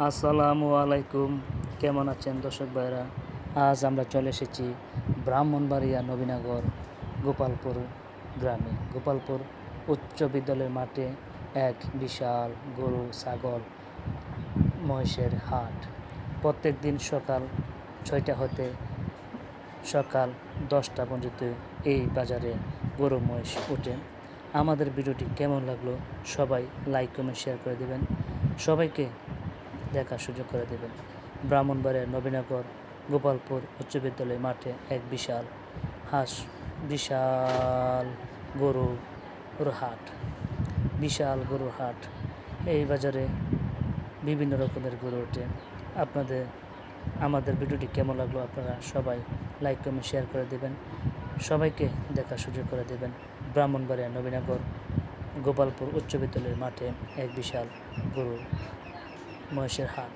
আসসালামু আলাইকুম। কেমন আছেন দর্শক ভাইরা? আজ আমরা চলে এসেছি ব্রাহ্মণবাড়িয়া নবীনগর গোপালপুর গ্রামে। গোপালপুর উচ্চ বিদ্যালয়ের মাঠে এক বিশাল গরু, ছাগল, মহিষের হাট। প্রত্যেক দিন সকাল 6টা হতে সকাল 10টা পর্যন্ত এই বাজারে গরু মহিষ ওঠে। আমাদের ভিডিওটি কেমন লাগলো সবাই লাইক, কমেন্ট, শেয়ার করে দেবেন। সবাইকে দেখার সুযোগ করে দেবেন। ব্রাহ্মণবাড়িয়ার নবীনগর গোপালপুর উচ্চ বিদ্যালয় মাঠে এক বিশাল গরুর হাট। বিশাল গরুর হাট। এই বাজারে বিভিন্ন রকমের গরু ওঠে। আমাদের ভিডিওটি কেমন লাগলো আপনারা সবাই লাইক, কমেন্ট, শেয়ার করে দেবেন। সবাইকে দেখার সুযোগ করে দেবেন। ব্রাহ্মণবাড়িয়া নবীনগর গোপালপুর উচ্চ বিদ্যালয়ের মাঠে এক বিশাল গরু মহিষের হাট।